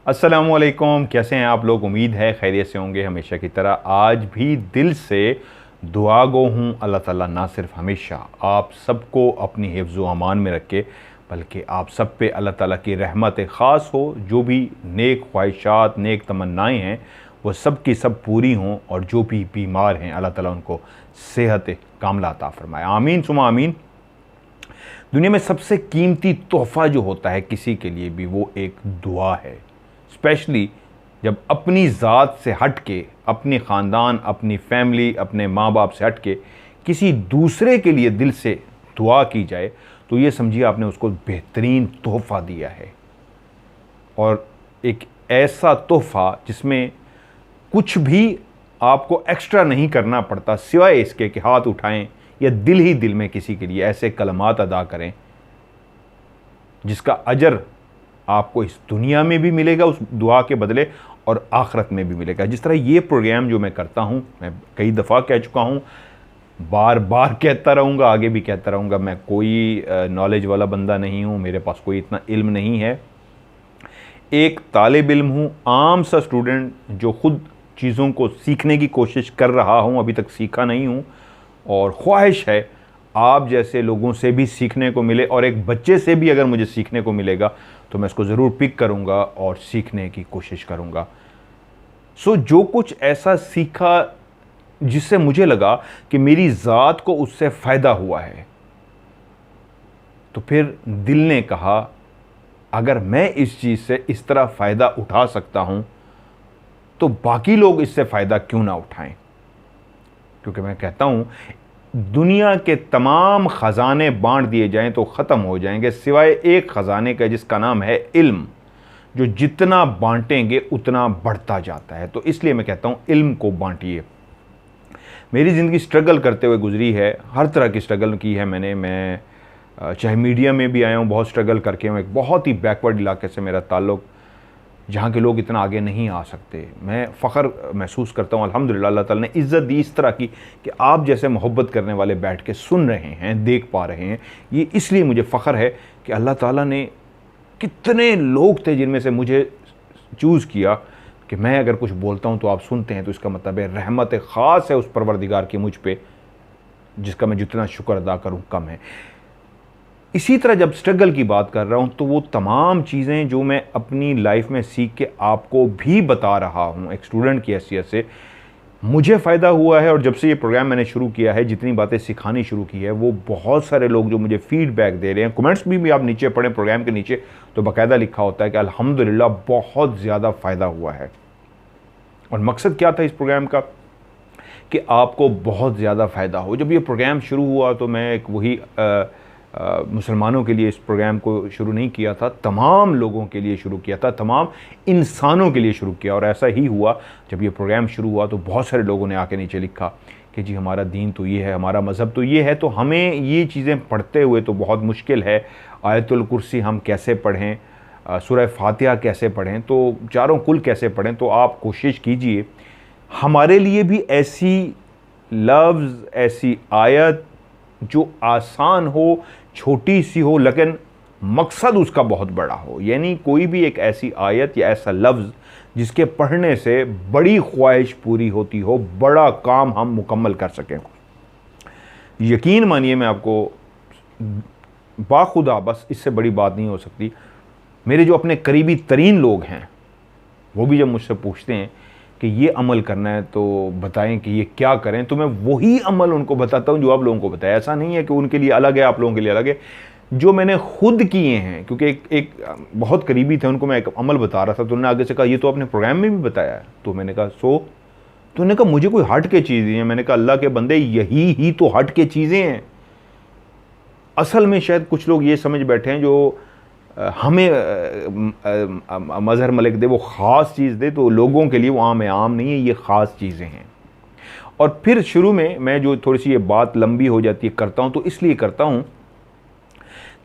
अस्सलामुअलैकुम, कैसे हैं आप लोग। उम्मीद है खैरियत से होंगे हमेशा की तरह। आज भी दिल से दुआ गो हूँ अल्लाह ताला ना सिर्फ हमेशा आप सबको अपनी हिफ्ज़ व अमान में रखे, बल्कि आप सब पे अल्लाह ताला की रहमत ख़ास हो। जो भी नेक ख्वाहिशात, नेक तमन्नाएँ हैं, वो सब की सब पूरी हों, और जो भी बीमार हैं अल्लाह ताला उनको सेहत कामला अता फ़रमाए। आमीन सुमा आमीन। दुनिया में सबसे कीमती तोहफ़ा जो होता है किसी के लिए भी, वो एक दुआ है। स्पेशली जब अपनी ज़ात से हट के, अपनी ख़ानदान, अपनी फैमिली, अपने माँ बाप से हट के किसी दूसरे के लिए दिल से दुआ की जाए, तो ये समझिए आपने उसको बेहतरीन तोहफ़ा दिया है। और एक ऐसा तोहफ़ा जिसमें कुछ भी आपको एक्स्ट्रा नहीं करना पड़ता, सिवाय इसके कि हाथ उठाएं या दिल ही दिल में किसी के लिए ऐसे कलमात अदा करें जिसका अजर आपको इस दुनिया में भी मिलेगा उस दुआ के बदले, और आखिरत में भी मिलेगा। जिस तरह ये प्रोग्राम जो मैं करता हूँ, मैं कई दफ़ा कह चुका हूँ, बार बार कहता रहूँगा, आगे भी कहता रहूँगा, मैं कोई नॉलेज वाला बंदा नहीं हूँ, मेरे पास कोई इतना इल्म नहीं है। एक तालिब इल्म हूँ, आम सा स्टूडेंट जो ख़ुद चीज़ों को सीखने की कोशिश कर रहा हूँ, अभी तक सीखा नहीं हूँ। और ख्वाहिश है आप जैसे लोगों से भी सीखने को मिले, और एक बच्चे से भी अगर मुझे सीखने को मिलेगा तो मैं इसको ज़रूर पिक करूँगा और सीखने की कोशिश करूँगा। जो कुछ ऐसा सीखा जिससे मुझे लगा कि मेरी ज़ात को उससे फ़ायदा हुआ है, तो फिर दिल ने कहा अगर मैं इस चीज़ से इस तरह फ़ायदा उठा सकता हूँ, तो बाकी लोग इससे फ़ायदा क्यों ना उठाएं। क्योंकि मैं कहता हूँ दुनिया के तमाम ख़जाने बांट दिए जाएं तो ख़त्म हो जाएंगे, सिवाय एक ख़जाने का जिसका नाम है इल्म, जो जितना बांटेंगे उतना बढ़ता जाता है। तो इसलिए मैं कहता हूँ इल्म को बांटिए। मेरी ज़िंदगी स्ट्रगल करते हुए गुजरी है, हर तरह की स्ट्रगल की है मैंने। मैं चाहे मीडिया में भी आया हूँ, बहुत स्ट्रगल करके हूँ। एक बहुत ही बैकवर्ड इलाके से मेरा ताल्लुक़, जहाँ के लोग इतना आगे नहीं आ सकते। मैं फ़ख्र महसूस करता हूँ अल्हम्दुलिल्लाह, अल्लाह ताला ने इज़्ज़त दी इस तरह की कि आप जैसे मोहब्बत करने वाले बैठ के सुन रहे हैं, देख पा रहे हैं। ये इसलिए मुझे फ़ख्र है कि अल्लाह ताला ने कितने लोग थे जिनमें से मुझे चूज़ किया कि मैं अगर कुछ बोलता हूँ तो आप सुनते हैं, तो इसका मतलब है रहमत ख़ास है उस परवरदिगार की मुझ पर, जिसका मैं जितना शुक्र अदा करूँ कम है। इसी तरह जब स्ट्रगल की बात कर रहा हूँ, तो वो तमाम चीज़ें जो मैं अपनी लाइफ में सीख के आपको भी बता रहा हूँ, एक स्टूडेंट की हैसियत से मुझे फ़ायदा हुआ है। और जब से ये प्रोग्राम मैंने शुरू किया है, जितनी बातें सिखानी शुरू की है, वो बहुत सारे लोग जो मुझे फ़ीडबैक दे रहे हैं, कमेंट्स भी आप नीचे पढ़ें प्रोग्राम के नीचे, तो बाकायदा लिखा होता है कि अल्हम्दुलिल्लाह बहुत ज़्यादा फ़ायदा हुआ है। और मकसद क्या था इस प्रोग्राम का, कि आपको बहुत ज़्यादा फ़ायदा हो। जब ये प्रोग्राम शुरू हुआ तो मैं एक वही मुसलमानों के लिए इस प्रोग्राम को शुरू नहीं किया था, तमाम लोगों के लिए शुरू किया था, तमाम इंसानों के लिए शुरू किया। और ऐसा ही हुआ, जब ये प्रोग्राम शुरू हुआ तो बहुत सारे लोगों ने आके नीचे लिखा कि जी हमारा दीन तो ये है, हमारा मज़हब तो ये है, तो हमें ये चीज़ें पढ़ते हुए तो बहुत मुश्किल है। आयतुल कुर्सी हम कैसे पढ़ें, सूरह फातिहा कैसे पढ़ें, तो चारों कुल कैसे पढ़ें। तो आप कोशिश कीजिए हमारे लिए भी ऐसी लफ्ज़, ऐसी आयत जो आसान हो, छोटी सी हो, लेकिन मकसद उसका बहुत बड़ा हो। यानी कोई भी एक ऐसी आयत या ऐसा लफ्ज़ जिसके पढ़ने से बड़ी ख्वाहिश पूरी होती हो, बड़ा काम हम मुकम्मल कर सकें। यकीन मानिए, मैं आपको बाखुदा, बस इससे बड़ी बात नहीं हो सकती। मेरे जो अपने करीबी तरीन लोग हैं, वो भी जब मुझसे पूछते हैं कि ये अमल करना है तो बताएं कि ये क्या करें, तो मैं वही अमल उनको बताता हूँ जो आप लोगों को बताया। ऐसा नहीं है कि उनके लिए अलग है, आप लोगों के लिए अलग है, जो मैंने खुद किए हैं। क्योंकि एक बहुत करीबी थे, उनको मैं एक अमल बता रहा था, तो उन्होंने आगे से कहा ये तो आपने प्रोग्राम में भी बताया है। तो मैंने कहा तो उन्होंने कहा मुझे कोई हट के चीज़ें हैं। मैंने कहा अल्लाह के बंदे, यही ही तो हट के चीज़ें हैं। असल में शायद कुछ लोग ये समझ बैठे हैं जो हमें मज़हर मलिक दे, वो ख़ास चीज़ दे, तो लोगों के लिए वो आम है। आम नहीं है, ये ख़ास चीज़ें हैं। और फिर शुरू में मैं जो थोड़ी सी ये बात लंबी हो जाती है करता हूँ, तो इसलिए करता हूँ,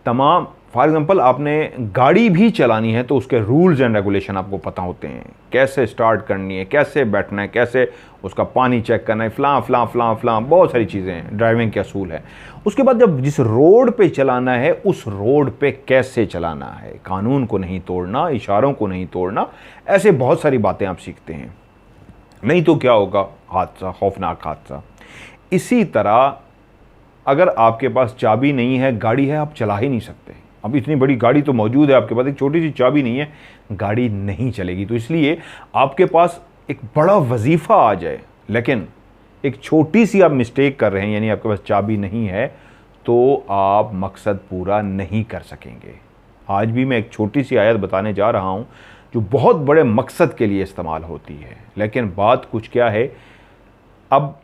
तमाम फॉर एग्जांपल आपने गाड़ी भी चलानी है तो उसके रूल्स एंड रेगुलेशन आपको पता होते हैं, कैसे स्टार्ट करनी है, कैसे बैठना है, कैसे उसका पानी चेक करना है, फलां फलां फलां फलां बहुत सारी चीज़ें हैं, ड्राइविंग के असूल है। उसके बाद जब जिस रोड पे चलाना है उस रोड पे कैसे चलाना है, कानून को नहीं तोड़ना, इशारों को नहीं तोड़ना, ऐसे बहुत सारी बातें आप सीखते हैं। नहीं तो क्या होगा, हादसा, खौफनाक हादसा। इसी तरह अगर आपके पास चाबी नहीं है, गाड़ी है, आप चला ही नहीं सकते। अब इतनी बड़ी गाड़ी तो मौजूद है आपके पास, एक छोटी सी चाबी नहीं है, गाड़ी नहीं चलेगी। तो इसलिए आपके पास एक बड़ा वजीफ़ा आ जाए लेकिन एक छोटी सी आप मिस्टेक कर रहे हैं, यानी आपके पास चाबी नहीं है, तो आप मकसद पूरा नहीं कर सकेंगे। आज भी मैं एक छोटी सी आयत बताने जा रहा हूँ जो बहुत बड़े मकसद के लिए इस्तेमाल होती है, लेकिन बात कुछ क्या है, अब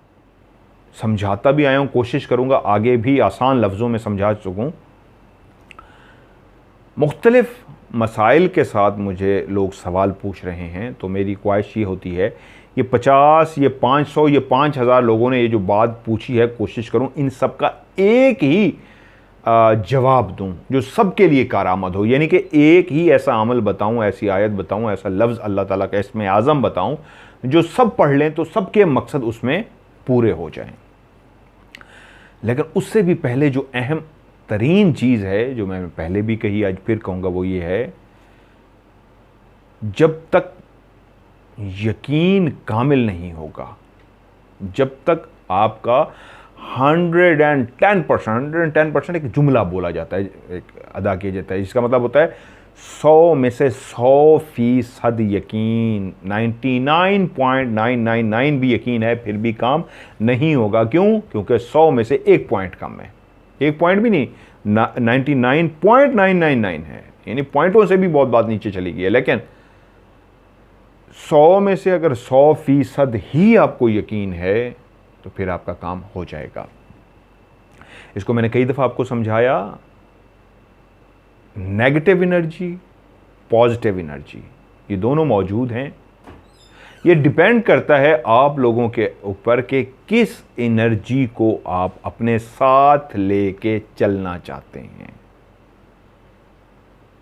समझाता भी आया हूँ, कोशिश करूँगा आगे भी आसान लफ्ज़ों में समझा सकूँ। मुख्तलिफ़ मसाइल के साथ मुझे लोग सवाल पूछ रहे हैं, तो मेरी ख्वाहिश ये होती है ये 50, ये 500, ये 5000 लोगों ने ये जो बात पूछी है, कोशिश करूं इन सब का एक ही जवाब दूं जो सबके लिए कारआमद हो। यानी कि एक ही ऐसा अमल बताऊं, ऐसी आयत बताऊं, ऐसा लफ्ज़ अल्लाह ताला का इसमें आज़म बताऊं जो सब पढ़ लें तो सबके मकसद उसमें पूरे हो जाएं। लेकिन उससे भी पहले जो अहम तरीन चीज़ है, जो मैं पहले भी कही आज फिर कहूँगा, वो ये है, जब तक यकीन कामिल नहीं होगा, जब तक आपका 110% एक जुमला बोला जाता है, एक अदा किया जाता है, जिसका मतलब होता है 100 में से 100% यकीन, 99.999 भी यकीन है फिर भी काम नहीं होगा। क्यों? क्योंकि 100 में से 1 पॉइंट कम है, 1 पॉइंट भी नहीं, 99.999 है, यानी पॉइंटों से भी बहुत बात नीचे चली गई है। लेकिन 100 में से अगर 100% ही आपको यकीन है तो फिर आपका काम हो जाएगा। इसको मैंने कई दफ़ा आपको समझाया, नेगेटिव एनर्जी, पॉजिटिव एनर्जी, ये दोनों मौजूद हैं। ये डिपेंड करता है आप लोगों के ऊपर कि किस एनर्जी को आप अपने साथ लेके चलना चाहते हैं,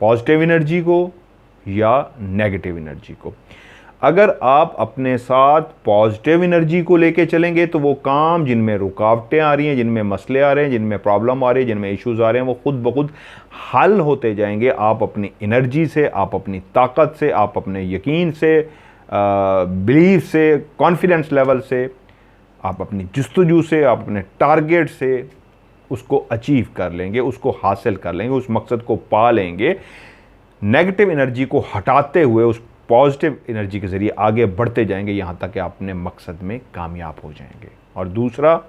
पॉजिटिव एनर्जी को या नेगेटिव एनर्जी को। अगर आप अपने साथ पॉजिटिव एनर्जी को लेके चलेंगे तो वो काम जिनमें रुकावटें आ रही हैं, जिनमें मसले आ रहे हैं, जिनमें प्रॉब्लम आ रही है, जिनमें इश्यूज आ रहे हैं, वो खुद ब खुद हल होते जाएंगे। आप अपनी एनर्जी से, आप अपनी ताकत से, आप अपने यकीन से, बिलीफ से, कॉन्फिडेंस लेवल से, आप अपनी जस्तजू से, आप अपने टारगेट से उसको अचीव कर लेंगे, उसको हासिल कर लेंगे, उस मकसद को पा लेंगे। नेगेटिव एनर्जी को हटाते हुए उस पॉजिटिव एनर्जी के ज़रिए आगे बढ़ते जाएंगे, यहाँ तक कि आप अपने मकसद में कामयाब हो जाएंगे। और दूसरा,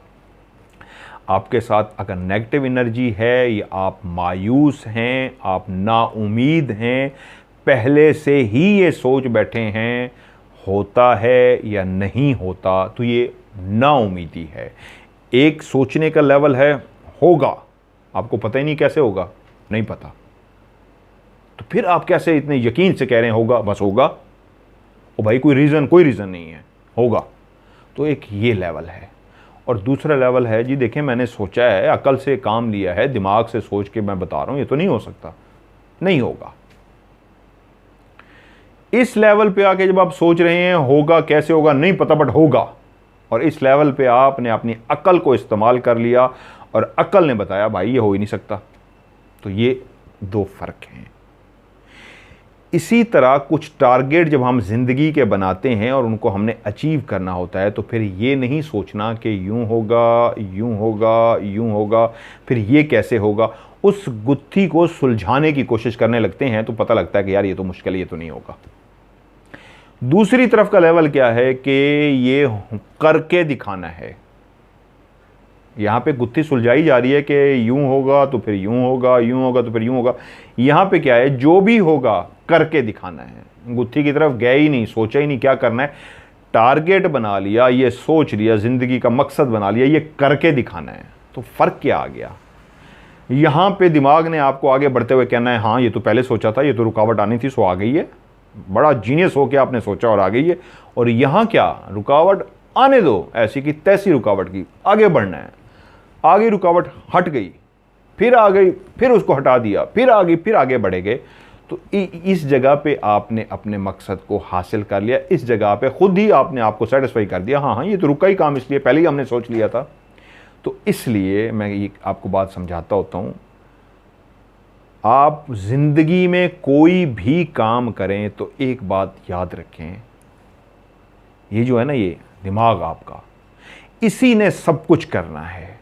आपके साथ अगर नेगेटिव एनर्जी है या आप मायूस हैं, आप नाउमीद हैं, पहले से ही ये सोच बैठे हैं होता है या नहीं होता, तो ये नाउमीदी है। एक सोचने का लेवल है होगा, आपको पता ही नहीं कैसे होगा, नहीं पता, तो फिर आप कैसे इतने यकीन से कह रहे हैं होगा, बस होगा, ओ भाई कोई रीज़न नहीं है, होगा। तो एक ये लेवल है। और दूसरा लेवल है, जी देखें मैंने सोचा है, अकल से काम लिया है, दिमाग से सोच के मैं बता रहा हूं ये तो नहीं हो सकता, नहीं होगा। इस लेवल पे आके जब आप सोच रहे हैं होगा, कैसे होगा नहीं पता, बट होगा, और इस लेवल पे आपने अपनी अकल को इस्तेमाल कर लिया और अकल ने बताया भाई ये हो ही नहीं सकता, तो ये दो फर्क हैं। इसी तरह कुछ टारगेट जब हम ज़िंदगी के बनाते हैं और उनको हमने अचीव करना होता है, तो फिर ये नहीं सोचना कि यूं होगा, यूं होगा, यूं होगा, फिर ये कैसे होगा। उस गुत्थी को सुलझाने की कोशिश करने लगते हैं तो पता लगता है कि यार ये तो मुश्किल है, ये तो नहीं होगा। दूसरी तरफ का लेवल क्या है कि ये करके दिखाना है। यहाँ पे गुत्थी सुलझाई जा रही है कि यूं होगा तो फिर यूं होगा, यूं होगा तो फिर यूं होगा। यहाँ पे क्या है, जो भी होगा करके दिखाना है। गुत्थी की तरफ गए ही नहीं, सोचा ही नहीं क्या करना है, टारगेट बना लिया, ये सोच लिया, ज़िंदगी का मकसद बना लिया, ये करके दिखाना है। तो फ़र्क क्या आ गया, यहाँ पे दिमाग ने आपको आगे बढ़ते हुए कहना है हाँ ये तो पहले सोचा था, ये तो रुकावट आनी थी सो आ गई है, बड़ा जीनियस हो के आपने सोचा और आ गई है। और यहाँ क्या, रुकावट आने दो, ऐसी की तैसी रुकावट की, आगे बढ़ना है। आगे रुकावट हट गई, फिर आ गई, फिर उसको हटा दिया, फिर आ गई, फिर आगे बढ़े गए। तो इस जगह पे आपने अपने मकसद को हासिल कर लिया, इस जगह पे खुद ही आपने आपको सेटिस्फाई कर दिया, हाँ हाँ ये तो रुका ही काम, इसलिए पहले ही हमने सोच लिया था। तो इसलिए मैं ये आपको बात समझाता होता हूँ, आप जिंदगी में कोई भी काम करें तो एक बात याद रखें, ये जो है ना, ये दिमाग आपका, इसी ने सब कुछ करना है।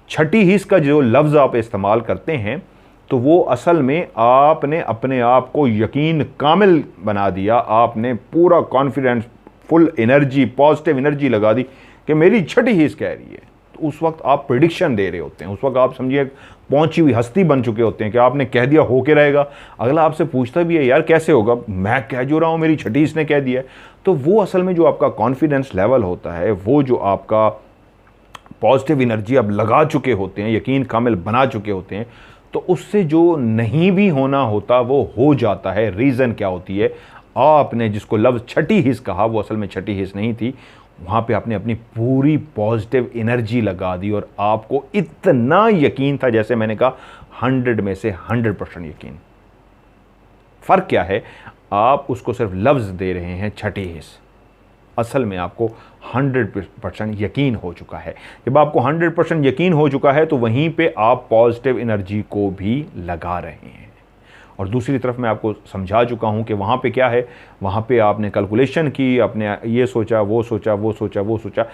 छठी हिस्स का जो लफ्ज आप इस्तेमाल करते हैं तो वो असल में आपने अपने आप को यकीन कामिल बना दिया, आपने पूरा confidence, full energy, positive energy लगा दी कि मेरी छठी हिस्स कह रही है। तो उस वक्त आप प्रेडिक्शन दे रहे होते हैं, उस वक्त आप समझिए पहुंची हुई हस्ती बन चुके होते हैं कि आपने कह दिया होके रहेगा। अगला आपसे पूछता भी है यार कैसे होगा, मैं कह जो रहा हूं, मेरी छठी हिस्स ने कह दिया है। तो वो असल में जो आपका कॉन्फिडेंस लेवल होता है, वो जो आपका पॉजिटिव एनर्जी आप लगा चुके होते हैं, यकीन कामिल बना चुके होते हैं, तो उससे जो नहीं भी होना होता वो हो जाता है। रीज़न क्या होती है, आपने जिसको लफ्ज़ छठी हिस्स कहा वो असल में छठी हिस्स नहीं थी, वहाँ पे आपने अपनी पूरी पॉजिटिव एनर्जी लगा दी और आपको इतना यकीन था, जैसे मैंने कहा 100 में से 100% यकीन। फ़र्क क्या है, आप उसको सिर्फ लफ्ज़ दे रहे हैं छठी हिस्स, असल में आपको 100% यकीन हो चुका है। जब आपको 100% यकीन हो चुका है तो वहीं पे आप पॉजिटिव एनर्जी को भी लगा रहे हैं। और दूसरी तरफ मैं आपको समझा चुका हूं कि वहाँ पे क्या है, वहाँ पे आपने कैलकुलेशन की, आपने ये सोचा, वो सोचा, वो सोचा, वो सोचा।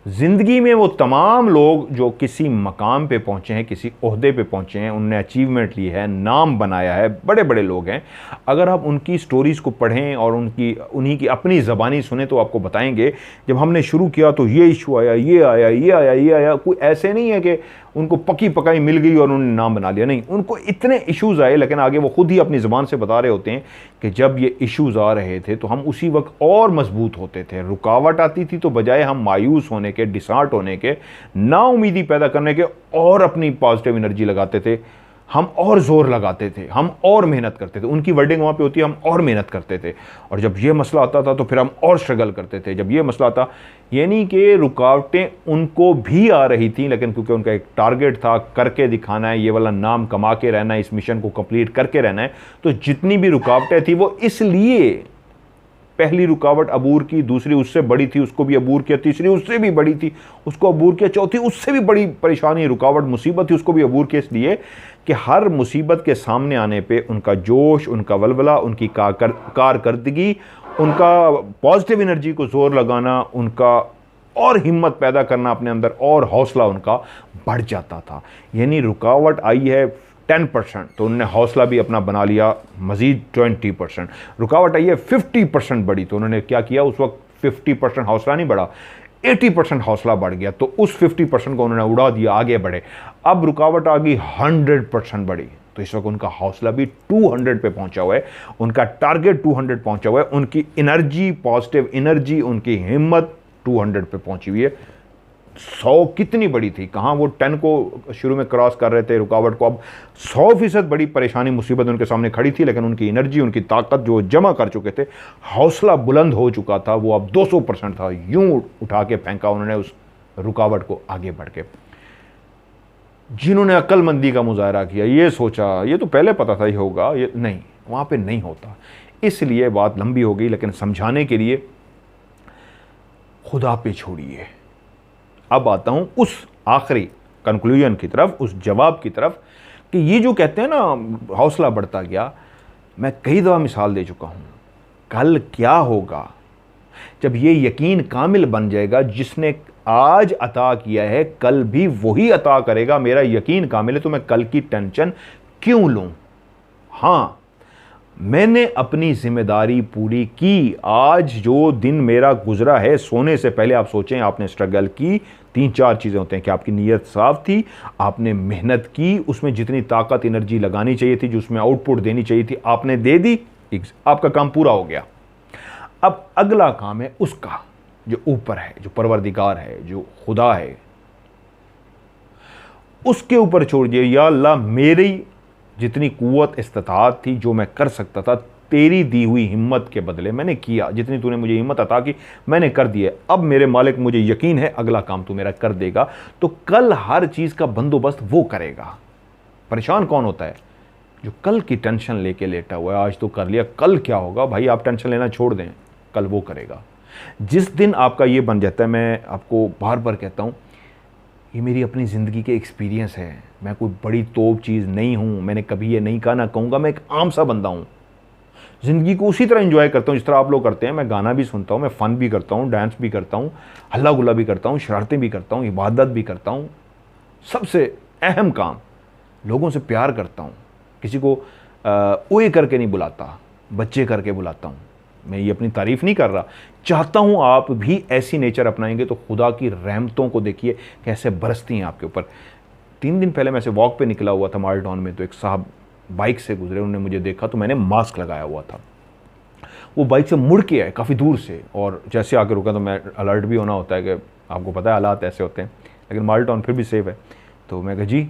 ज़िंदगी में वो तमाम लोग जो किसी मकाम पे पहुँचे हैं, किसी ओहदे पे पहुँचे हैं, उनने अचीवमेंट ली है, नाम बनाया है, बड़े बड़े लोग हैं, अगर आप उनकी स्टोरीज़ को पढ़ें और उन्हीं की अपनी ज़बानी सुने तो आपको बताएंगे जब हमने शुरू किया तो ये इशू आया, ये आया, ये आया, ये आया। कोई ऐसे नहीं है कि उनको पकी पकाई मिल गई और उन्होंने नाम बना लिया, नहीं, उनको इतने इश्यूज़ आए, लेकिन आगे वो खुद ही अपनी ज़बान से बता रहे होते हैं कि जब ये इश्यूज़ आ रहे थे तो हम उसी वक्त और मजबूत होते थे। रुकावट आती थी तो बजाय हम मायूस होने के, डिसहार्ट होने के, नाउमीदी पैदा करने के, और अपनी पॉजिटिव एनर्जी लगाते थे, हम और ज़ोर लगाते थे, हम और मेहनत करते थे। उनकी वर्डिंग वहाँ पे होती है, हम और मेहनत करते थे। और जब ये मसला आता था तो फिर हम और स्ट्रगल करते थे। जब ये मसला आता, यानी कि रुकावटें उनको भी आ रही थी, लेकिन क्योंकि उनका एक टारगेट था, करके दिखाना है, ये वाला नाम कमा के रहना है, इस मिशन को कंप्लीट करके रहना है, तो जितनी भी रुकावटें थी वो इसलिए, पहली रुकावट अबूर की, दूसरी उससे बड़ी थी, उसको भी अबूर किया, तीसरी उससे भी बड़ी थी, उसको अबूर किया, चौथी उससे भी बड़ी परेशानी, रुकावट, मुसीबत थी, उसको भी अबूर किया। इसलिए कि हर मुसीबत के सामने आने पे उनका जोश, उनका वलवला, उनकी कारकर्दगी, उनका पॉजिटिव एनर्जी को जोर लगाना, उनका और हिम्मत पैदा करना अपने अंदर, और हौसला उनका बढ़ जाता था। यानी रुकावट आई है 10% तो उन्होंने हौसला भी अपना बना लिया मज़ीद 20%। रुकावट आई है 50% बड़ी तो उन्होंने क्या किया, उस वक्त 50% हौसला नहीं बढ़ा, 80% हौसला बढ़ गया, तो उस 50% को उन्होंने उड़ा दिया, आगे बढ़े। अब रुकावट आ गई 100% बड़ी, तो इस वक्त उनका हौसला भी 200 पे पहुंचा हुआ है, उनका टारगेट 200 पहुंचा हुआ है, उनकी एनर्जी, पॉजिटिव एनर्जी, उनकी हिम्मत 200 पे पहुंची हुई है। 100 कितनी बड़ी थी, कहाँ वो 10 को शुरू में क्रॉस कर रहे थे रुकावट को, अब 100% बड़ी परेशानी, मुसीबत उनके सामने खड़ी थी, लेकिन उनकी एनर्जी, उनकी ताकत जो जमा कर चुके थे, हौसला बुलंद हो चुका था, वो अब 200% था। यूं उठा के फेंका उन्होंने उस रुकावट को आगे बढ़ के। जिन्होंने अक्लमंदी का मुजाहरा किया, ये सोचा, ये तो पहले पता था ये होगा, ये नहीं, वहाँ पे नहीं होता। इसलिए बात लंबी हो गई, लेकिन समझाने के लिए खुदा पे छोड़िए। अब आता हूं उस आखिरी कंक्लूजन की तरफ, उस जवाब की तरफ, कि ये जो कहते हैं ना हौसला बढ़ता गया, मैं कई दफ़ा मिसाल दे चुका हूं। कल क्या होगा जब ये यकीन कामिल बन जाएगा, जिसने आज अता किया है कल भी वही अता करेगा, मेरा यकीन कामिल है, तो मैं कल की टेंशन क्यों लूं। हाँ, मैंने अपनी जिम्मेदारी पूरी की। आज जो दिन मेरा गुजरा है, सोने से पहले आप सोचें, आपने स्ट्रगल की, 3-4 चीज़ें होते हैं कि आपकी नीयत साफ थी, आपने मेहनत की, उसमें जितनी ताकत, एनर्जी लगानी चाहिए थी, जो उसमें आउटपुट देनी चाहिए थी, आपने दे दी, आपका काम पूरा हो गया। अब अगला काम है उसका, जो ऊपर है, जो परवरदिगार है, जो खुदा है, उसके ऊपर छोड़ दिए। या अल्लाह, मेरी जितनी कुव्वत इस्तिताअत थी, जो मैं कर सकता था, तेरी दी हुई हिम्मत के बदले मैंने किया, जितनी तूने मुझे हिम्मत अता की मैंने कर दी है। अब मेरे मालिक मुझे यकीन है अगला काम तू मेरा कर देगा, तो कल हर चीज़ का बंदोबस्त वो करेगा। परेशान कौन होता है? जो कल की टेंशन लेके लेटा हुआ है, आज तो कर लिया कल क्या होगा। भाई आप टेंशन लेना छोड़ दें, कल वो करेगा। जिस दिन आपका ये बन जाता है, मैं आपको बार बार कहता हूँ, ये मेरी अपनी ज़िंदगी के एक्सपीरियंस है, मैं कोई बड़ी तोप चीज़ नहीं हूँ, मैंने कभी ये नहीं कहा ना कहूँगा, मैं एक आम सा बंदा हूँ। ज़िंदगी को उसी तरह एंजॉय करता हूँ जिस तरह आप लोग करते हैं। मैं गाना भी सुनता हूँ, मैं फ़न भी करता हूँ, डांस भी करता हूँ, हल्ला गुल्ला भी करता हूँ, शरारतें भी करता हूँ, इबादत भी करता हूँ। सबसे अहम काम, लोगों से प्यार करता हूँ, किसी को ओए करके नहीं बुलाता, बच्चे करके बुलाता हूँ। मैं ये अपनी तारीफ़ नहीं कर रहा, चाहता हूँ आप भी ऐसी नेचर अपनाएंगे तो खुदा की रहमतों को देखिए कैसे बरसती हैं आपके ऊपर। 3 दिन पहले मैं ऐसे वॉक पे निकला हुआ था माल टाउन में, तो एक साहब बाइक से गुजरे, उन्होंने मुझे देखा तो मैंने मास्क लगाया हुआ था। वो बाइक से मुड़ के आए काफ़ी दूर से, और जैसे आके रुका तो मैं अलर्ट भी होना होता है कि आपको पता है हालात ऐसे होते हैं, लेकिन माल टाउन फिर भी सेफ़ है। तो मैं कहा जी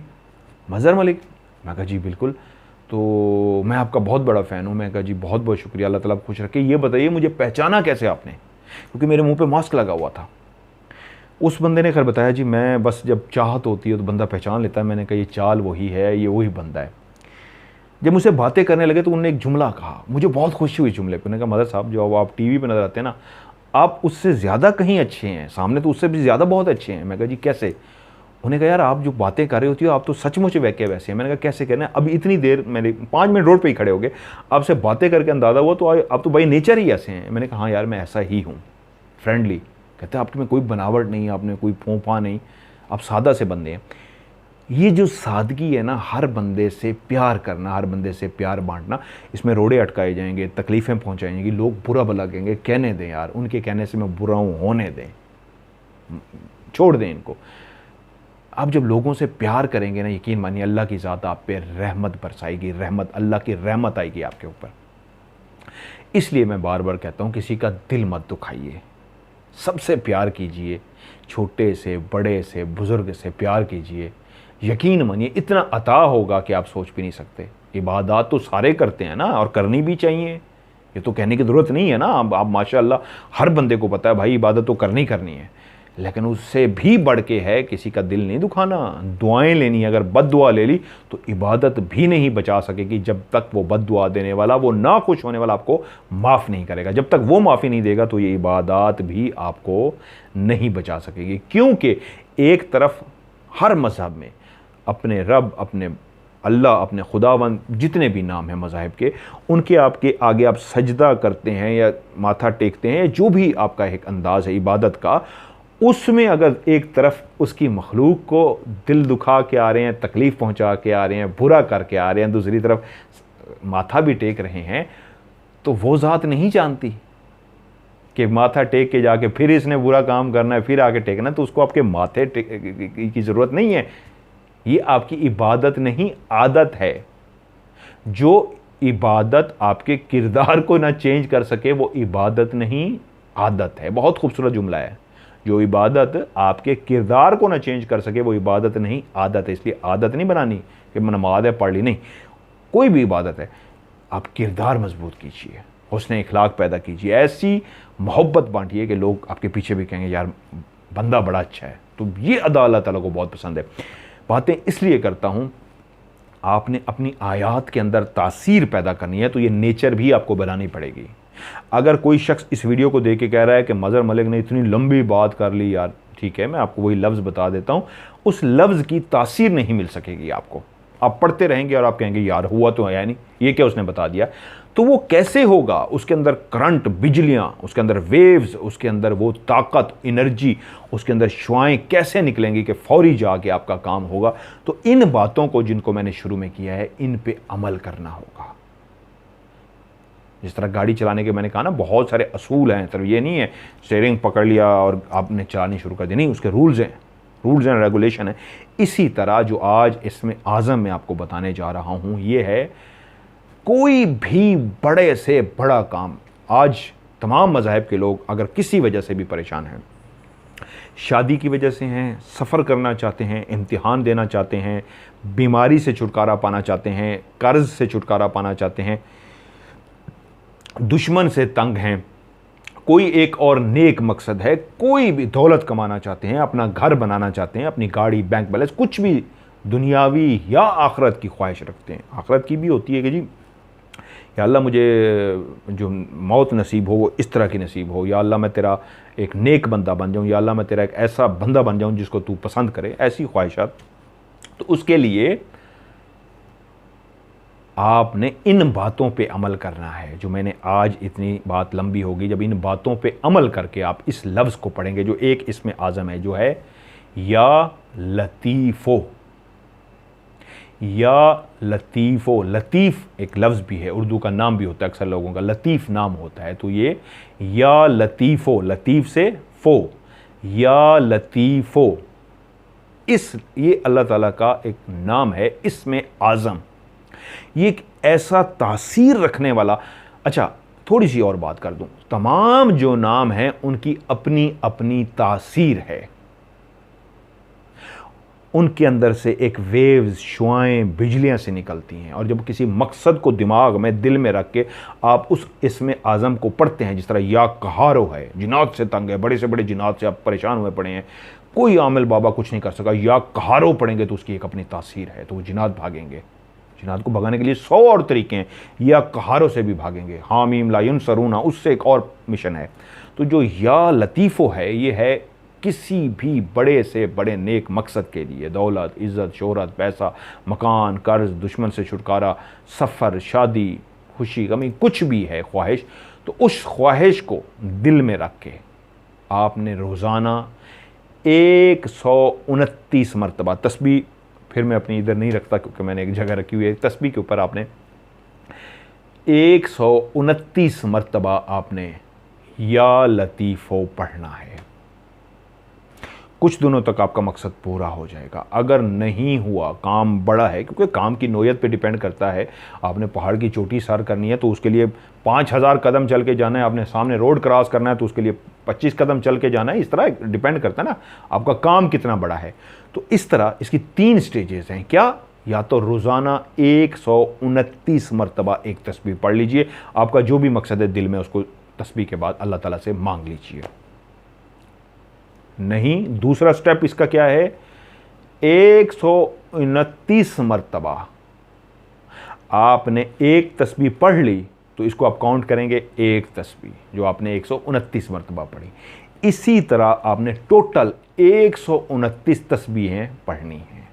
मज़हर मलिक, मैं कहा जी बिल्कुल, तो मैं आपका बहुत बड़ा फ़ैन हूँ। मैं कहा जी बहुत बहुत शुक्रिया, अल्लाह ताला आप खुश रखे। ये बताइए मुझे पहचाना कैसे आपने, क्योंकि मेरे मुंह पे मास्क लगा हुआ था। उस बंदे ने खैर बताया जी मैं बस जब चाहत होती है तो बंदा पहचान लेता है। मैंने कहा ये चाल वही है, ये वही बंदा है। जब मुझसे बातें करने लगे तो उन्होंने एक जुमला कहा, मुझे बहुत खुशी हुई जुमले पर। उन्होंने कहा मदर साहब जो आप टीवी पे नज़र आते हैं ना, आप उससे ज़्यादा कहीं अच्छे हैं, सामने तो उससे भी ज़्यादा बहुत अच्छे हैं। मैं कहा जी कैसे? उन्होंने कहा यार आप जो बातें कर रही होती हो आप तो सचमुच वैके वैसे हैं। मैंने कहा कैसे कहना है? अभी इतनी देर मैंने 5 मिनट रोड पे ही खड़े हो गए, आपसे बातें करके अंदाज़ा हुआ तो आप तो भाई नेचर ही ऐसे हैं। मैंने कहा हाँ यार मैं ऐसा ही हूँ, फ्रेंडली। कहते हैं आपके में कोई बनावट नहीं, आपने कोई फोंफा नहीं, आप सादा से बंदे हैं। ये जो सादगी है ना, हर बंदे से प्यार करना, हर बंदे से प्यार बांटना, इसमें रोड़े अटकाए जाएंगे, तकलीफ़ें पहुँचाई जाएंगी, लोग बुरा भला कहेंगे, कहने दें यार, उनके कहने से मैं बुरा हूँ होने दें, छोड़ दें इनको। आप जब लोगों से प्यार करेंगे ना, यकीन मानिए अल्लाह की ज़ात आप पे रहमत बरसाएगी, रहमत, अल्लाह की रहमत आएगी आपके ऊपर। इसलिए मैं बार बार कहता हूँ किसी का दिल मत दुखाइए, सबसे प्यार कीजिए, छोटे से बड़े से बुज़ुर्ग से प्यार कीजिए। यकीन मानिए इतना अता होगा कि आप सोच भी नहीं सकते। इबादत तो सारे करते हैं ना, और करनी भी चाहिए, ये तो कहने की ज़रूरत नहीं है ना। आप माशाअल्लाह हर बंदे को पता है भाई इबादत तो करनी है, लेकिन उससे भी बढ़ के है किसी का दिल नहीं दुखाना। दुआएं लेनी, अगर बद्दुआ ले ली तो इबादत भी नहीं बचा सकेगी जब तक वो बद्दुआ देने वाला, वो ना खुश होने वाला आपको माफ़ नहीं करेगा। जब तक वो माफ़ी नहीं देगा तो ये इबादत भी आपको नहीं बचा सकेगी। क्योंकि एक तरफ हर मज़हब में अपने रब, अपने अल्लाह, अपने खुदावंद, जितने भी नाम हैं मज़ाहिब के, उनके आपके आगे आप सजदा करते हैं या माथा टेकते हैं, जो भी आपका एक अंदाज़ है इबादत का, उसमें अगर एक तरफ उसकी मखलूक को दिल दुखा के आ रहे हैं, तकलीफ़ पहुंचा के आ रहे हैं, बुरा करके आ रहे हैं, दूसरी तरफ माथा भी टेक रहे हैं, तो वो ज़ात नहीं जानती कि माथा टेक के जाके फिर इसने बुरा काम करना है, फिर आके टेकना है, तो उसको आपके माथे की ज़रूरत नहीं है। ये आपकी इबादत नहीं, आदत है। जो इबादत आपके किरदार को ना चेंज कर सके वो इबादत नहीं, आदत है। बहुत खूबसूरत जुमला है। जो इबादत आपके किरदार को ना चेंज कर सके वो इबादत नहीं, आदत है। इसलिए आदत नहीं बनानी कि नमाज है पढ़ ली, नहीं, कोई भी इबादत है, आप किरदार मजबूत कीजिए, हुस्न इखलाक पैदा कीजिए, ऐसी मोहब्बत बांटिए कि लोग आपके पीछे भी कहेंगे यार बंदा बड़ा अच्छा है। तो ये अदा अल्लाह ताला को बहुत पसंद है। बातें इसलिए करता हूँ, आपने अपनी आयात के अंदर तासीर पैदा करनी है तो ये नेचर भी आपको बनानी पड़ेगी। अगर कोई शख्स इस वीडियो को देख के कह रहा है कि मज़हर मलिक ने इतनी लंबी बात कर ली, यार ठीक है, मैं आपको वही लफ्ज़ बता देता हूँ, उस लफ्ज़ की तासीर नहीं मिल सकेगी आपको। आप पढ़ते रहेंगे और आप कहेंगे यार हुआ तो है नहीं, ये क्या उसने बता दिया। तो वो कैसे होगा? उसके अंदर करंट, बिजलियाँ, उसके अंदर वेव्स, उसके अंदर वो ताकत, एनर्जी, उसके अंदर शुआएं कैसे निकलेंगी कि फौरी जाके आपका काम होगा। तो इन बातों को जिनको मैंने शुरू में किया है, इन पे अमल करना होगा। जिस तरह गाड़ी चलाने के मैंने कहा ना, बहुत सारे असूल हैं, सिर्फ ये नहीं है स्टीयरिंग पकड़ लिया और आपने चलानी शुरू कर दी, नहीं, उसके रूल्स हैं, रूल्स एंड रेगुलेशन है। इसी तरह जो आज इसमें आज़म में आपको बताने जा रहा हूँ, ये है कोई भी बड़े से बड़ा काम। आज तमाम मज़ाहिब के लोग अगर किसी वजह से भी परेशान हैं, शादी की वजह से हैं, सफ़र करना चाहते हैं, इम्तिहान देना चाहते हैं, बीमारी से छुटकारा पाना चाहते हैं, कर्ज़ से छुटकारा पाना चाहते हैं, दुश्मन से तंग हैं, कोई एक और नेक मकसद है, कोई भी दौलत कमाना चाहते हैं, अपना घर बनाना चाहते हैं, अपनी गाड़ी, बैंक बैलेंस, कुछ भी दुनियावी या आखरत की ख्वाहिश रखते हैं। आखरत की भी होती है कि जी या अल्लाह मुझे जो मौत नसीब हो वो इस तरह की नसीब हो, या अल्लाह मैं तेरा एक नेक बंदा बन जाऊँ, या अल्लाह मैं तेरा एक ऐसा बंदा बन जाऊँ जिसको तू पसंद करे, ऐसी ख्वाहिशात। तो उसके लिए आपने इन बातों पे अमल करना है। जो मैंने आज, इतनी बात लंबी होगी, जब इन बातों पे अमल करके आप इस लफ्ज़ को पढ़ेंगे जो एक इसमें आज़म है, जो है या लतीफ़ो। या लतीफ़ो, लतीफ़ एक लफ्ज़ भी है, उर्दू का नाम भी होता है, अक्सर लोगों का लतीफ़ नाम होता है। तो ये या लतीफ़ो, लतीफ़ से फ़ो, या लतीफ़ो, ये अल्लाह ताला का एक नाम है, इसमें आज़म। ये एक ऐसा तासीर रखने वाला। अच्छा, थोड़ी सी और बात कर दूं, तमाम जो नाम हैं उनकी अपनी अपनी तासीर है, उनके अंदर से एक वेव्स, शुआएं, बिजलियां से निकलती हैं। और जब किसी मकसद को दिमाग में, दिल में रख के आप उस इसमें आज़म को पढ़ते हैं, जिस तरह या कहारो है, जिनात से तंग है, बड़े से बड़े जिनात से आप परेशान हुए पड़े हैं, कोई आमिल बाबा कुछ नहीं कर सका, या कहारो पढ़ेंगे तो उसकी एक अपनी तासीर है, तो वो जिनात भागेंगे। जिनात को भगाने के लिए 100 और तरीके हैं, या कहारों से भी भागेंगे। हामीम ला युनसरूना, उससे एक और मिशन है। तो जो या लतीफ़ो है, ये है किसी भी बड़े से बड़े नेक मकसद के लिए, दौलत, इज़्ज़त, शोहरत, पैसा, मकान, कर्ज, दुश्मन से छुटकारा, सफ़र, शादी, खुशी, गमी, कुछ भी है ख्वाहिश, तो उस ख्वाहिश को दिल में रख के आपने रोज़ाना 129 मरतबा तस्बीह, फिर मैं अपनी इधर नहीं रखता क्योंकि मैंने एक जगह रखी हुई है, तस्बीह के ऊपर आपने 129 मरतबा आपने या लतीफ़ो पढ़ना है। कुछ दिनों तक आपका मकसद पूरा हो जाएगा। अगर नहीं हुआ, काम बड़ा है, क्योंकि काम की नोयत पे डिपेंड करता है। आपने पहाड़ की चोटी सर करनी है तो उसके लिए 5000 कदम चल के जाना है, आपने सामने रोड क्रॉस करना है तो उसके लिए 25 कदम चल के जाना है। इस तरह डिपेंड करता है ना आपका काम कितना बड़ा है। तो इस तरह इसकी 3 स्टेजेस हैं। क्या? या तो रोज़ाना 129 मरतबा एक तस्बीह पढ़ लीजिए, आपका जो भी मकसद है दिल में, उसको तस्बीह के बाद अल्लाह ताला से मांग लीजिए। नहीं, दूसरा स्टेप इसका क्या है, 129 मरतबा आपने एक तस्बीह पढ़ ली तो इसको आप काउंट करेंगे एक तस्बीह जो आपने 129 मरतबा पढ़ी। इसी तरह आपने टोटल 129 तस्बीहें पढ़नी हैं।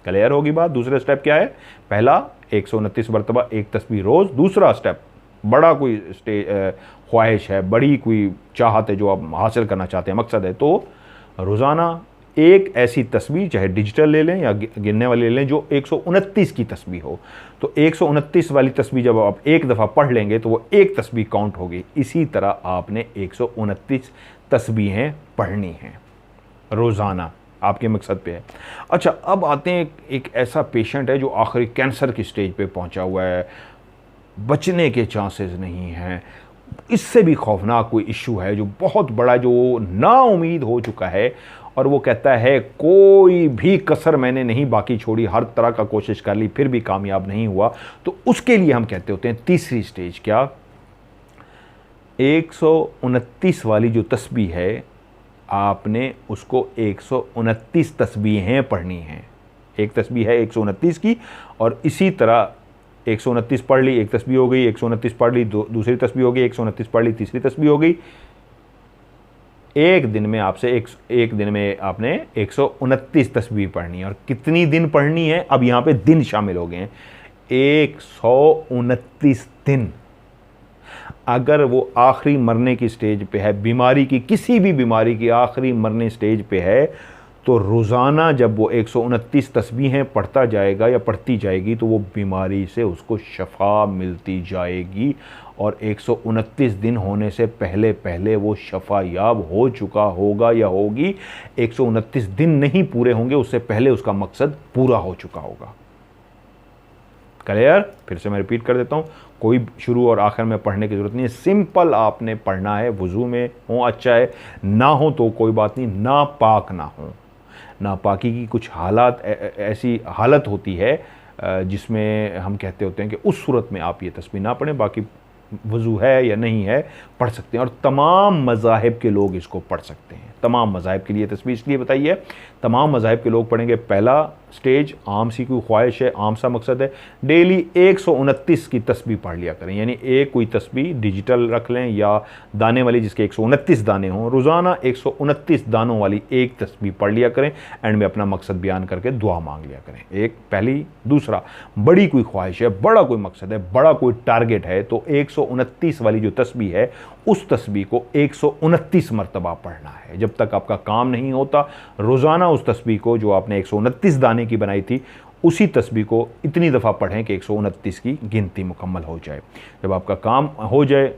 क्लियर होगी बात? दूसरा स्टेप क्या है? पहला 129 मरतबा एक तस्बीह रोज। दूसरा स्टेप, बड़ा कोई ख्वाहिश है, बड़ी कोई चाहत है जो आप हासिल करना चाहते हैं, मकसद है, तो रोज़ाना एक ऐसी तस्बीह, चाहे डिजिटल ले लें या गिनने वाली ले लें, जो 129 की तस्बीह हो। तो 129 वाली तस्बीह जब आप एक दफ़ा पढ़ लेंगे तो वो एक तस्बीह काउंट होगी। इसी तरह आपने 129 तस्बीहें पढ़नी हैं रोज़ाना, आपके मकसद पे है। अच्छा, अब आते हैं, एक ऐसा पेशेंट है जो आखिरी कैंसर की स्टेज पे पहुंचा हुआ है, बचने के चांसेस नहीं हैं, इससे भी खौफनाक कोई इशू है जो बहुत बड़ा, जो नाउम्मीद हो चुका है, और वो कहता है कोई भी कसर मैंने नहीं बाकी छोड़ी, हर तरह का कोशिश कर ली, फिर भी कामयाब नहीं हुआ। तो उसके लिए हम कहते होते हैं तीसरी स्टेज, क्या? 129 वाली जो तस्बीह है, आपने उसको 129 तस्बीहें पढ़नी हैं। एक तस्बीह है 129 की, और इसी तरह 129 पढ़ ली, एक तस्बीह हो गई, 129 पढ़ ली, दूसरी तस्बीह हो गई, 129 पढ़ ली, तीसरी तस्बीह हो गई। एक दिन में आपसे एक दिन में आपने 129 तस्बीह पढ़नी है। और कितनी दिन पढ़नी है? अब यहाँ पे दिन शामिल हो गए हैं। 129 दिन। अगर वो आखिरी मरने की स्टेज पे है, बीमारी की, किसी भी बीमारी की आखिरी मरने स्टेज पे है, तो रोज़ाना जब वो 129 तस्बीहें पढ़ता जाएगा या पढ़ती जाएगी तो वो बीमारी से उसको शफा मिलती जाएगी। और 129 दिन होने से पहले पहले वो शफा याब हो चुका होगा या होगी। 129 दिन नहीं पूरे होंगे उससे पहले उसका मकसद पूरा हो चुका होगा। क्लियर? फिर से मैं रिपीट कर देता हूँ, कोई शुरू और आखिर में पढ़ने की ज़रूरत नहीं है, सिंपल आपने पढ़ना है। वुज़ू में हो अच्छा है, ना हो तो कोई बात नहीं, नापाक ना हो। नापाकी की कुछ हालात, ऐसी हालत होती है जिसमें हम कहते होते हैं कि उस सूरत में आप ये तस्बीह ना पढ़ें। बाकी वज़ू है या नहीं है, पढ़ सकते हैं। और तमाम मज़ाहिब के लोग इसको पढ़ सकते हैं। तमाम मज़ाहिब के लिए तस्बीह इसलिए बताई है, तमाम मज़ाहिब के लोग पढ़ेंगे। पहला स्टेज आम सी कोई ख्वाहिश है, आम सा मकसद है, डेली 129 की तस्बीह पढ़ लिया करें। यानी एक कोई तस्बीह डिजिटल रख लें या दाने वाली, जिसके 129 दाने हों। रोज़ाना 129 दानों वाली एक तस्बीह पढ़ लिया करें। एंड में अपना मकसद बयान करके दुआ मांग लिया करें। एक पहली। दूसरा, बड़ी कोई ख्वाहिश है, बड़ा कोई मकसद है, बड़ा कोई टारगेट है, तो 129 वाली जो तस्बीह है उस तस्बीह को 129 मरतबा पढ़ना है। जब तक आपका काम नहीं होता, रोज़ाना उस तस्बीह को जो आपने 129 दाने की बनाई थी, उसी तस्बीह को इतनी दफ़ा पढ़ें कि 129 की गिनती मुकम्मल हो जाए। जब आपका काम हो जाए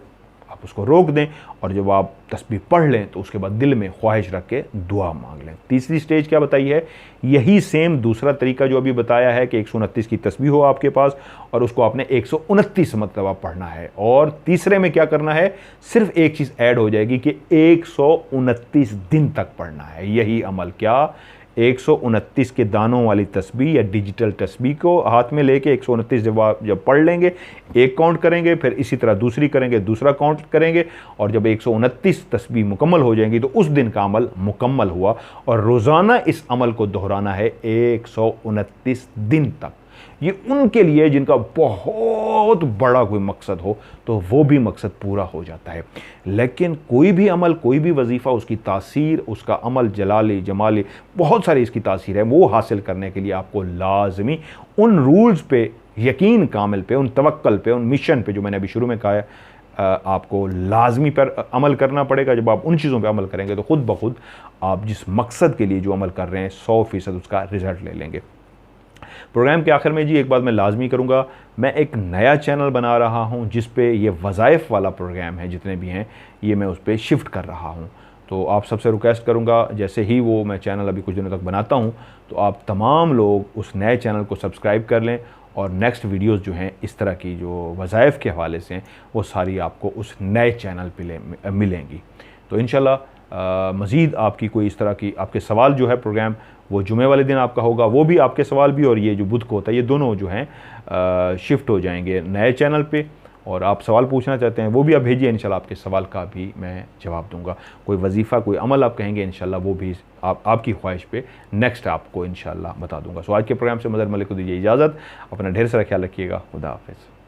आप उसको रोक दें, और जब आप तस्बीह पढ़ लें तो उसके बाद दिल में ख्वाहिश रख के दुआ मांग लें। तीसरी स्टेज क्या बताई है? यही सेम दूसरा तरीका जो अभी बताया है कि 129 की तस्बीह हो आपके पास और उसको आपने 129 मरतबा पढ़ना है। और तीसरे में क्या करना है? सिर्फ एक चीज़ ऐड हो जाएगी कि 129 दिन तक पढ़ना है। यही अमल, क्या? 129 के दानों वाली तस्बीह या डिजिटल तस्बीह को हाथ में लेके 129 जब पढ़ लेंगे, एक काउंट करेंगे, फिर इसी तरह दूसरी करेंगे, दूसरा काउंट करेंगे, और जब 129 तस्बीह मुकम्मल हो जाएंगी तो उस दिन का अमल मुकम्मल हुआ। और रोज़ाना इस अमल को दोहराना है 129 दिन तक। ये उनके लिए जिनका बहुत बड़ा कोई मकसद हो, तो वो भी मकसद पूरा हो जाता है। लेकिन कोई भी अमल, कोई भी वजीफ़ा, उसकी तासीर, उसका अमल जलाली जमाली, बहुत सारी इसकी तासीर है, वो हासिल करने के लिए आपको लाजमी उन रूल्स पे यकीन कामिल पे, उन तवक्कल पे, उन मिशन पे, जो मैंने अभी शुरू में कहा है, आपको लाजमी पर अमल करना पड़ेगा। जब आप उन चीज़ों पे अमल करेंगे तो खुद ब खुद आप जिस मकसद के लिए जो अमल कर रहे हैं 100% उसका रिज़ल्ट ले लेंगे। प्रोग्राम के आखिर में जी एक बात मैं लाजमी करूँगा, मैं एक नया चैनल बना रहा हूँ जिस पे ये वज़ाइफ वाला प्रोग्राम है, जितने भी हैं ये मैं उस पर शिफ्ट कर रहा हूँ। तो आप सबसे रिक्वेस्ट करूँगा, जैसे ही वो मैं चैनल अभी कुछ दिनों तक बनाता हूँ, तो आप तमाम लोग उस नए चैनल को सब्सक्राइब कर लें। और नेक्स्ट वीडियोज़ जो हैं इस तरह की जो वज़ाइफ के हवाले से हैं, वो सारी आपको उस नए चैनल पे मिलेंगी। तो इंशाल्लाह मज़ीद आपकी कोई इस तरह की आपके सवाल जो है, प्रोग्राम वो जुमे वाले दिन आपका होगा, वो भी आपके सवाल भी, और ये जो बुध को होता है, ये दोनों जो हैं शिफ्ट हो जाएंगे नए चैनल पे। और आप सवाल पूछना चाहते हैं वो भी आप भेजिए, इंशाल्लाह आपके सवाल का भी मैं जवाब दूंगा। कोई वजीफ़ा, कोई अमल आप कहेंगे, इंशाल्लाह वो भी आपकी ख्वाहिश पे नेक्स्ट आपको इंशाल्लाह बता दूंगा। सो आज के प्रोग्राम से मदर मलिक को दीजिए इजाज़त। अपना ढेर सारा ख्याल रखिएगा। खुदा हाफिज़।